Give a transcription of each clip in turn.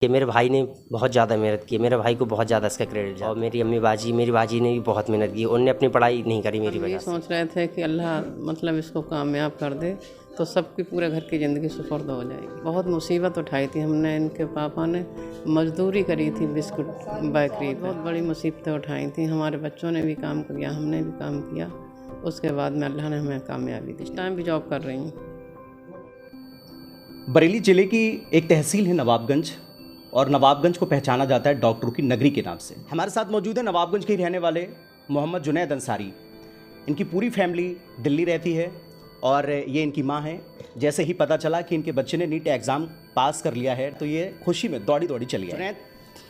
कि मेरे भाई ने बहुत ज़्यादा मेहनत की, मेरे भाई को बहुत ज़्यादा इसका क्रेडिट है। और मेरी मेरी बाजी ने भी बहुत मेहनत की, उन्होंने अपनी पढ़ाई नहीं करी मेरी वजह से। सोच रहे थे कि अल्लाह मतलब इसको कामयाब कर दे तो सबकी पूरे घर की ज़िंदगी सुपुर्द हो जाएगी। बहुत मुसीबत उठाई थी हमने, इनके पापा ने मजदूरी करी थी बिस्कुट बेकरी, बहुत बड़ी मुसीबतें उठाई थी। हमारे बच्चों ने भी काम किया, हमने भी काम किया, उसके बाद में अल्लाह ने हमें कामयाबी दी। इस टाइम भी जॉब कर रही हूँ। बरेली ज़िले की एक तहसील है नवाबगंज, और नवाबगंज को पहचाना जाता है डॉक्टरों की नगरी के नाम से। हमारे साथ मौजूद है नवाबगंज के रहने वाले मोहम्मद जुनैद अंसारी। इनकी पूरी फैमिली दिल्ली रहती है और ये इनकी माँ है। जैसे ही पता चला कि इनके बच्चे ने नीट एग्ज़ाम पास कर लिया है तो ये खुशी में दौड़ी दौड़ी चली आई। जुनैद,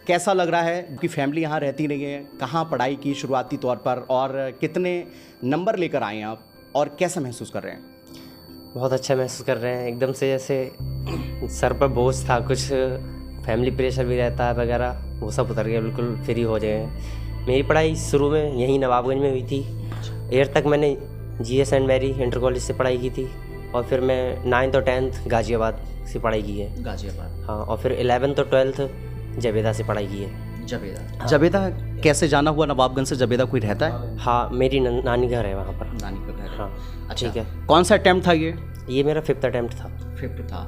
कैसा लग रहा है कि फैमिली यहाँ रहती नहीं है? कहाँ पढ़ाई की शुरुआती तौर पर, और कितने नंबर लेकर आए हैं आप, और कैसा महसूस कर रहे हैं? बहुत अच्छा महसूस कर रहे हैं, एकदम से जैसे सर पर बोझ था, कुछ फैमिली प्रेशर भी रहता है वगैरह, वो सब उतर गया, बिल्कुल फ्री हो गए। मेरी पढ़ाई शुरू में यहीं नवाबगंज में हुई थी। 8th तक मैंने GS Saint Mary inter college से पढ़ाई की थी, और फिर मैं 9th और 10th गाज़ियाबाद से पढ़ाई की है। गाज़ियाबाद? हाँ, और फिर 11th और 12th जबेदा से पढ़ाई की है। जबेदा? हाँ। जबेदा कैसे जाना हुआ? नवाबगंज से जबेदा कोई रहता है? हाँ, मेरी नानी घर है वहाँ पर। नानी का घर? हाँ। अच्छा, ठीक है। कौन सा अटैम्प्ट था ये मेरा 5th अटैम्प्ट था। 5th था।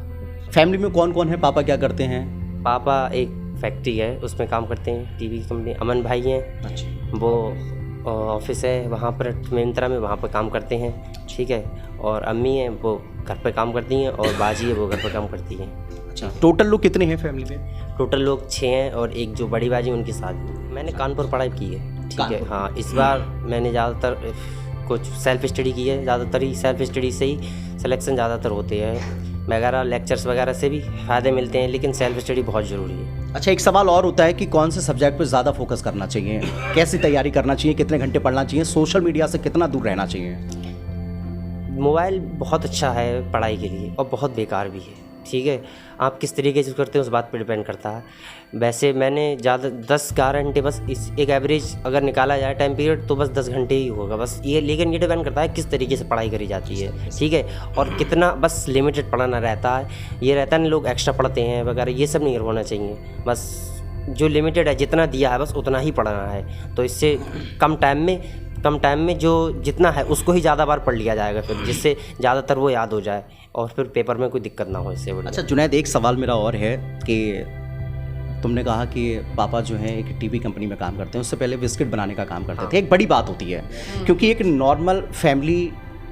फैमिली में कौन कौन है? पापा क्या करते हैं? पापा एक फैक्ट्री है, उसमें काम करते हैं, टीवी की कंपनी। अमन भाई हैं। अच्छा। वो ऑफिस है वहाँ पर मिंत्रा में, वहाँ पर काम करते हैं। ठीक है। और अम्मी हैं, वो घर पे काम करती हैं, और बाजी है, वो घर पर काम करती हैं। अच्छा, टोटल लोग कितने हैं फैमिली में? टोटल लोग 6 हैं, और एक जो बड़ी बाजी उनके साथ। मैंने कानपुर पढ़ाई की है। ठीक है। हाँ, इस बार मैंने ज़्यादातर कुछ सेल्फ स्टडी की है, ज़्यादातर ही सेल्फ स्टडी से ही सिलेक्शन ज़्यादातर होते हैं वगैरह, लेक्चर्स वगैरह से भी फ़ायदे मिलते हैं, लेकिन सेल्फ स्टडी बहुत ज़रूरी है। अच्छा, एक सवाल और होता है कि कौन से सब्जेक्ट पर ज़्यादा फोकस करना चाहिए, कैसी तैयारी करना चाहिए, कितने घंटे पढ़ना चाहिए, सोशल मीडिया से कितना दूर रहना चाहिए? मोबाइल बहुत अच्छा है पढ़ाई के लिए, और बहुत बेकार भी है। ठीक है, आप किस तरीके से करते हैं उस बात पर डिपेंड करता है। वैसे मैंने ज़्यादा 10-11 घंटे बस, इस एक एवरेज अगर निकाला जाए टाइम पीरियड तो बस 10 घंटे ही होगा बस ये, लेकिन ये डिपेंड करता है किस तरीके से पढ़ाई करी जाती है। ठीक है, और कितना बस लिमिटेड पढ़ाना रहता है। ये रहता है ना, लोग एक्स्ट्रा पढ़ते हैं वगैरह, ये सब नहीं होना चाहिए। बस जो लिमिटेड है, जितना दिया है बस उतना ही पढ़ना है, तो इससे कम टाइम में जो जितना है उसको ही ज़्यादा बार पढ़ लिया जाएगा, फिर जिससे ज़्यादातर वो याद हो जाए और फिर पेपर में कोई दिक्कत ना हो इससे। अच्छा जुनैद, एक सवाल मेरा और है कि तुमने कहा कि पापा जो हैं एक टीवी कंपनी में काम करते हैं, उससे पहले बिस्किट बनाने का काम करते थे। एक बड़ी बात होती है, क्योंकि एक नॉर्मल फैमिली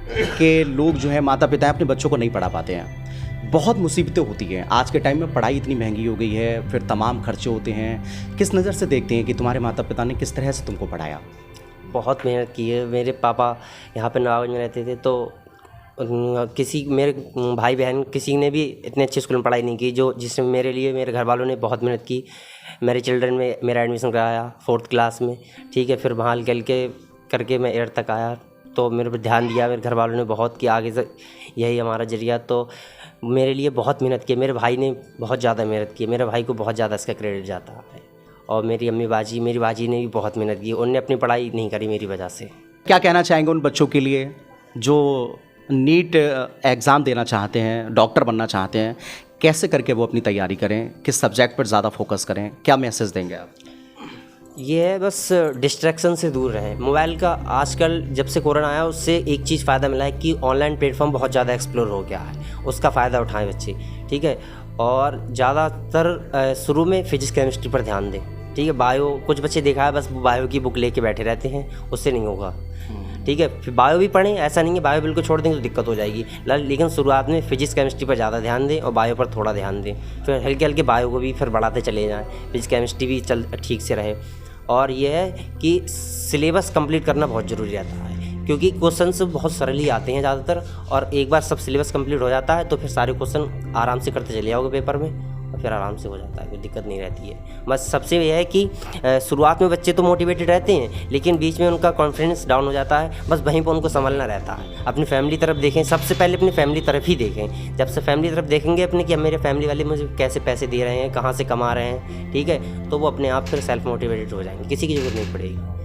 के लोग जो है, माता पिता अपने बच्चों को नहीं पढ़ा पाते हैं। बहुत मुसीबतें होती हैं आज के टाइम में, पढ़ाई इतनी महंगी हो गई है, फिर तमाम खर्चे होते हैं। किस नज़र से देखते हैं कि तुम्हारे माता पिता ने किस तरह से तुमको पढ़ाया? बहुत मेहनत की है। मेरे पापा यहाँ पे नवाबगंज में रहते थे, तो किसी मेरे भाई बहन किसी ने भी इतने अच्छे स्कूल में पढ़ाई नहीं की जो जिसमें मेरे लिए मेरे घर वालों ने बहुत मेहनत की। मेरे चिल्ड्रन में मेरा एडमिशन कराया 4th क्लास में। ठीक है, फिर वहाँ निकल के करके मैं 8th तक आया, तो मेरे पर ध्यान दिया मेरे घर वालों ने बहुत कि आगे से यही हमारा जरिया। तो मेरे लिए बहुत मेहनत की। मेरे भाई ने बहुत ज़्यादा मेहनत की, मेरे भाई को बहुत ज़्यादा इसका क्रेडिट जाता है। और मेरी मेरी बाजी ने भी बहुत मेहनत की, उन्होंने अपनी पढ़ाई नहीं करी मेरी वजह से। क्या कहना चाहेंगे उन बच्चों के लिए जो नीट एग्ज़ाम देना चाहते हैं, डॉक्टर बनना चाहते हैं? कैसे करके वो अपनी तैयारी करें, किस सब्जेक्ट पर ज़्यादा फोकस करें, क्या मैसेज देंगे आप? ये है बस डिस्ट्रैक्शन से दूर रहें। मोबाइल का आजकल जब से कोरोना आया उससे एक चीज़ फ़ायदा मिला है कि ऑनलाइन प्लेटफॉर्म बहुत ज़्यादा एक्सप्लोर हो गया है, उसका फ़ायदा उठाएं बच्चे। ठीक है, और ज़्यादातर शुरू में फिजिक्स केमिस्ट्री पर ध्यान दें। ठीक है, बायो कुछ बच्चे देखा है बस बायो की बुक लेके बैठे रहते हैं, उससे नहीं होगा। ठीक है, फिर बायो भी पढ़ें, ऐसा नहीं है बायो बिल्कुल छोड़ देंगे तो दिक्कत हो जाएगी, लेकिन शुरुआत में फिजिक्स केमिस्ट्री पर ज़्यादा ध्यान दें और बायो पर थोड़ा ध्यान दें, फिर हल्के हल्के बायो को भी फिर बढ़ाते चले जाएँ, फिजिक्स केमिस्ट्री भी ठीक से रहे। और ये है कि सिलेबस कंप्लीट करना बहुत ज़रूरी रहता है, क्योंकि क्वेश्चन बहुत सरल ही आते हैं ज़्यादातर, और एक बार सब सिलेबस कंप्लीट हो जाता है तो फिर सारे क्वेश्चन आराम से करते चले जाओगे पेपर में, और फिर आराम से हो जाता है, कोई दिक्कत नहीं रहती है। बस सबसे यह है कि शुरुआत में बच्चे तो मोटिवेटेड रहते हैं, लेकिन बीच में उनका कॉन्फिडेंस डाउन हो जाता है, बस वहीं पर उनको संभलना रहता है। अपनी फैमिली तरफ देखें, सबसे पहले अपनी फैमिली तरफ ही देखें। जब से फैमिली तरफ देखेंगे अपने कि अब मेरे फैमिली वाले मुझे कैसे पैसे दे रहे हैं, कहाँ से कमा रहे हैं, ठीक है, तो वो अपने आप फिर सेल्फ मोटिवेटेड हो जाएंगे, किसी की जरूरत नहीं पड़ेगी।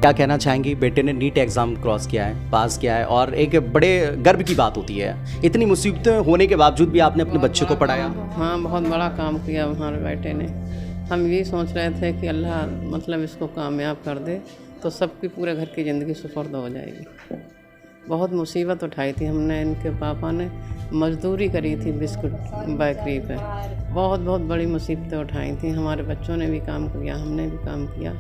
क्या कहना चाहेंगी? बेटे ने नीट एग्ज़ाम क्रॉस किया है, पास किया है और एक बड़े गर्व की बात होती है। इतनी मुसीबतें होने के बावजूद भी आपने अपने बच्चे को पढ़ाया। हाँ, बहुत बड़ा काम किया हमारे बेटे ने। हम ये सोच रहे थे कि अल्लाह मतलब इसको कामयाब कर दे तो सबकी पूरे घर की ज़िंदगी सुपुर्द हो जाएगी। बहुत मुसीबत उठाई थी हमने, इनके पापा ने मजदूरी करी थी बिस्कुट बेकरी पे। बहुत बड़ी मुसीबतें उठाई थी। हमारे बच्चों ने भी काम किया, हमने भी काम किया।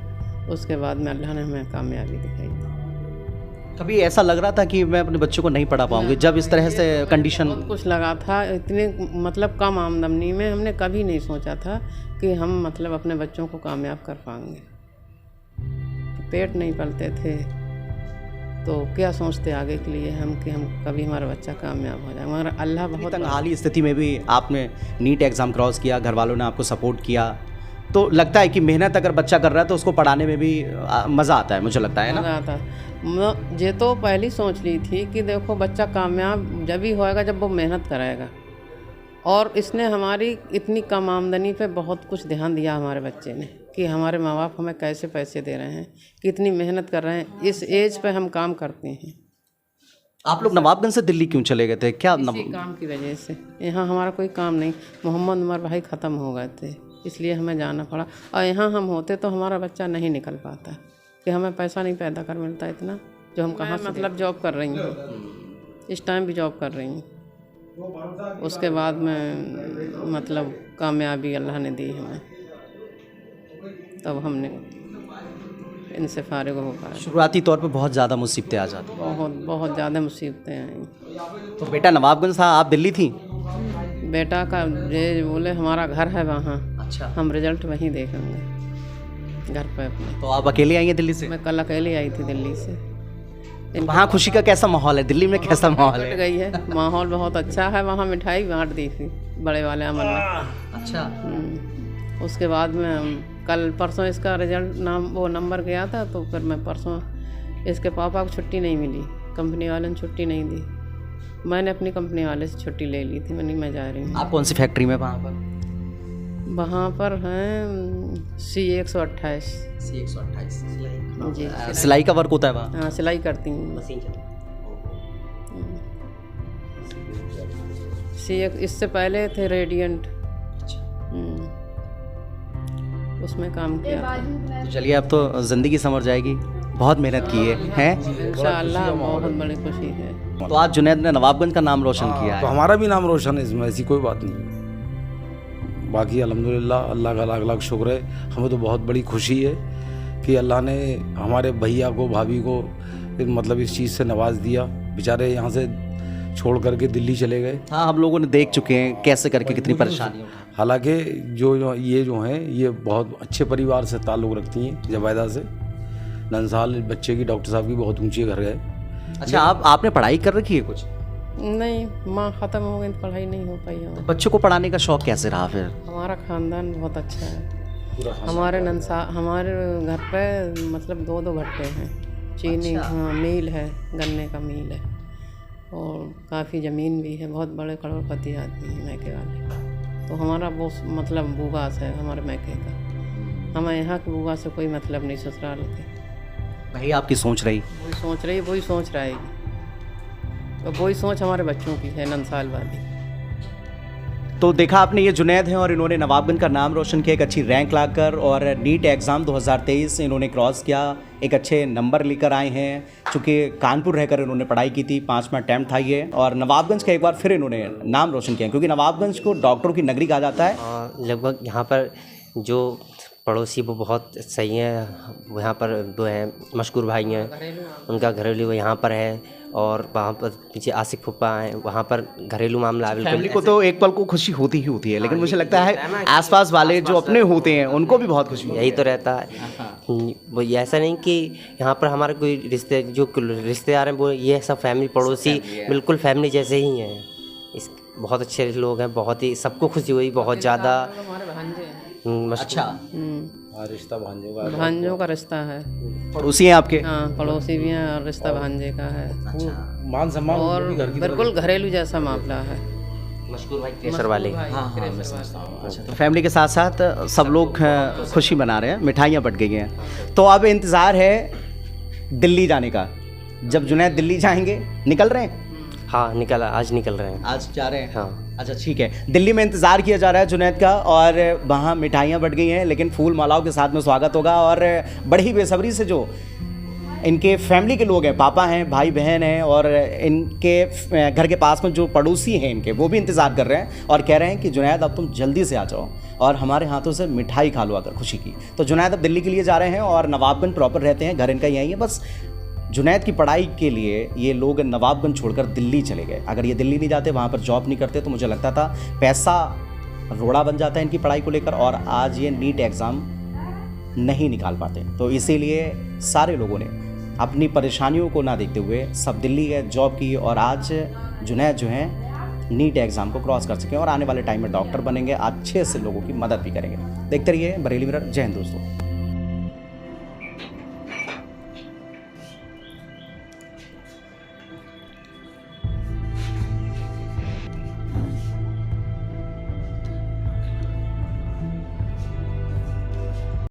उसके बाद में अल्लाह ने हमें कामयाबी दिखाई थी। कभी ऐसा लग रहा था कि मैं अपने बच्चों को नहीं पढ़ा पाऊंगी जब इस तरह से कंडीशन? बहुत कुछ लगा था। इतने मतलब कम आमदनी में हमने कभी नहीं सोचा था कि हम मतलब अपने बच्चों को कामयाब कर पाएंगे। पेट नहीं पलते थे तो क्या सोचते आगे के लिए हम कि हम कभी हमारा बच्चा कामयाब हो जाए, मगर अल्लाह बहुत तंगहाली स्थिति में भी आपने नीट एग्ज़ाम क्रॉस किया, घर वालों ने आपको सपोर्ट किया, तो लगता है कि मेहनत अगर बच्चा कर रहा है तो उसको पढ़ाने में भी मज़ा आता है, मुझे लगता है ना। मज़ा आता। ये तो पहली सोच ली थी कि देखो बच्चा कामयाब जब ही होएगा जब वो मेहनत करेगा, और इसने हमारी इतनी कम आमदनी पे बहुत कुछ ध्यान दिया हमारे बच्चे ने कि हमारे माँ बाप हमें कैसे पैसे दे रहे हैं, कितनी मेहनत कर रहे हैं, इस एज पे हम काम करते हैं। आप लोग नवाबगंज से दिल्ली क्यों चले गए थे? क्या इसी काम की वजह से। यहाँ हमारा कोई काम नहीं, मोहम्मद उमर भाई ख़त्म हो गए थे, इसलिए हमें जाना पड़ा। और यहाँ हम होते तो हमारा बच्चा नहीं निकल पाता कि हमें पैसा नहीं पैदा कर मिलता इतना जो हम कहाँ मतलब जॉब कर रही हूँ, इस टाइम भी जॉब कर रही हूँ। उसके बाद में मतलब कामयाबी अल्लाह ने दी हमें, तब हमने इनसे फारिग हो पाया। शुरुआती तौर पे बहुत ज़्यादा मुसीबतें आ जाती? बहुत ज़्यादा मुसीबतें आई। तो बेटा नवाबगंज था, आप दिल्ली थी? बेटा का ये बोले हमारा घर है वहाँ, अच्छा, हम रिजल्ट वहीं देखेंगे घर पे अपने। तो आप अकेले आई हैं दिल्ली से? मैं कल अकेली आई थी दिल्ली से। वहाँ खुशी का कैसा माहौल है? दिल्ली में कैसा माहौल कट है? गई है, माहौल बहुत अच्छा है। वहाँ मिठाई बांट दी थी बड़े वाले अमन ने। अच्छा। उसके बाद में कल परसों इसका रिजल्ट वो नंबर गया था, तो फिर मैं परसों इसके पापा को छुट्टी नहीं मिली, कंपनी वाले ने छुट्टी नहीं दी। मैंने अपनी कंपनी वाले से छुट्टी ले ली थी, मैं जा रही हूँ। आप कौन सी फैक्ट्री में वहाँ पर? वहाँ पर हैं C128। C128 जी, सिलाई का वर्क होता है वहाँ? हाँ, सिलाई करती हूँ। इससे पहले थे रेडियंट, उसमें काम किया था। तो चलिए अब तो ज़िंदगी संवर जाएगी, बहुत मेहनत की है? इंशाअल्लाह बहुत बड़ी खुशी है। तो आज जुनैद ने नवाबगंज का नाम रोशन किया तो है। हमारा भी नाम रोशन है, इसमें ऐसी कोई बात नहीं। बाकी अल्हम्दुलिल्लाह अल्लाह का लाख लाख शुक्र है। हमें तो बहुत बड़ी खुशी है कि अल्लाह ने हमारे भैया को, भाभी को मतलब इस चीज़ से नवाज दिया। बेचारे यहाँ से छोड़ करके दिल्ली चले गए। हाँ, हम लोगों ने देख चुके हैं कैसे करके कितनी परेशानियाँ। हालांकि जो हैं ये बहुत अच्छे परिवार से ताल्लुक़ रखती हैं, जबैदा से। नंसाल बच्चे की डॉक्टर साहब की बहुत ऊंची घर गए। अच्छा, आपने पढ़ाई कर रखी है कुछ? नहीं, माँ ख़त्म हो गई तो पढ़ाई नहीं हो पाई। तो बच्चों को पढ़ाने का शौक कैसे रहा फिर? हमारा ख़ानदान बहुत अच्छा है। हमारे घर पे मतलब 2 भट्टे हैं, चीनी हाँ मील है, गन्ने का मील है, और काफ़ी ज़मीन भी है। बहुत बड़े करोड़पति आदमी हैं मैके वाले। तो हमारा वो मतलब बुगास है हमारे मैके का। हमें यहाँ के बुगा से कोई मतलब नहीं, ससुराल के। वही आपकी सोच रही? वही सोच रहेगी, तो वही सोच हमारे बच्चों की है, नंसाल वाली। तो देखा आपने, ये जुनैद हैं और इन्होंने नवाबगंज का नाम रोशन किया एक अच्छी रैंक लाकर, और नीट एग्ज़ाम 2023 इन्होंने क्रॉस किया, एक अच्छे नंबर लेकर आए हैं। चूँकि कानपुर रहकर इन्होंने पढ़ाई की थी, 5वां अटैम्प्ट था ये, और नवाबगंज का एक बार फिर इन्होंने नाम रोशन किया, क्योंकि नवाबगंज को डॉक्टरों की नगरी कहा जाता है। लगभग यहाँ पर जो पड़ोसी वो बहुत सही हैं। यहाँ पर वो हैं मशकूर भाई हैं, उनका घरेलू यहाँ पर है, और वहाँ पर पीछे आसिक फुप्पा हैं, वहाँ पर घरेलू मामला फैमिली को तो एक पल को खुशी होती ही होती है, लेकिन मुझे लगता है आसपास वाले जो अपने होते हैं उनको भी बहुत खुशी यही तो रहता है। वो ऐसा नहीं कि यहाँ पर हमारे कोई रिश्तेदार हैं, वो ये सब फैमिली पड़ोसी बिल्कुल फैमिली जैसे ही हैं। इस बहुत अच्छे लोग हैं, बहुत ही सबको खुशी हुई बहुत ज़्यादा। अच्छा, रिश्ता भांजों का रिश्ता है, पड़ोसी हैं आपके? हाँ, पड़ोसी भी हैं, और रिश्ता भांजे का है। मान सम्मान और बिल्कुल घरेलू जैसा मामला है। मशकूर भाई केसर वाले। तो फैमिली के साथ साथ सब लोग खुशी मना रहे हैं, मिठाइयाँ बट गई हैं। तो अब इंतज़ार है दिल्ली जाने का। जब जुनैद दिल्ली जाएंगे, निकल रहे हैं? हाँ आज निकल रहे हैं। आज जा रहे हैं? हाँ। अच्छा ठीक है। दिल्ली में इंतज़ार किया जा रहा है जुनैद का, और वहाँ मिठाइयाँ बट गई हैं, लेकिन फूल मालाओं के साथ में स्वागत होगा। और बड़ी बेसब्री से जो इनके फैमिली के लोग हैं, पापा हैं, भाई बहन हैं, और इनके घर के पास में जो पड़ोसी हैं इनके, वो भी इंतज़ार कर रहे हैं और कह रहे हैं कि जुनैद अब तुम जल्दी से आ जाओ और हमारे हाथों से मिठाई खा लो अगर खुशी की। तो जुनैद अब दिल्ली के लिए जा रहे हैं और नवाबगंज प्रॉपर रहते हैं, घर इनका यहीं है। बस जुनैद की पढ़ाई के लिए ये लोग नवाबगंज छोड़कर दिल्ली चले गए। अगर ये दिल्ली नहीं जाते, वहाँ पर जॉब नहीं करते, तो मुझे लगता था पैसा रोड़ा बन जाता है इनकी पढ़ाई को लेकर, और आज ये नीट एग्ज़ाम नहीं निकाल पाते। तो इसीलिए सारे लोगों ने अपनी परेशानियों को ना देखते हुए सब दिल्ली गए, जॉब की, और आज जुनैद जो हैं नीट एग्ज़ाम को क्रॉस कर सकें और आने वाले टाइम में डॉक्टर बनेंगे, अच्छे से लोगों की मदद भी करेंगे। देखते रहिए बरेली मिरर। जय हिंद दोस्तों।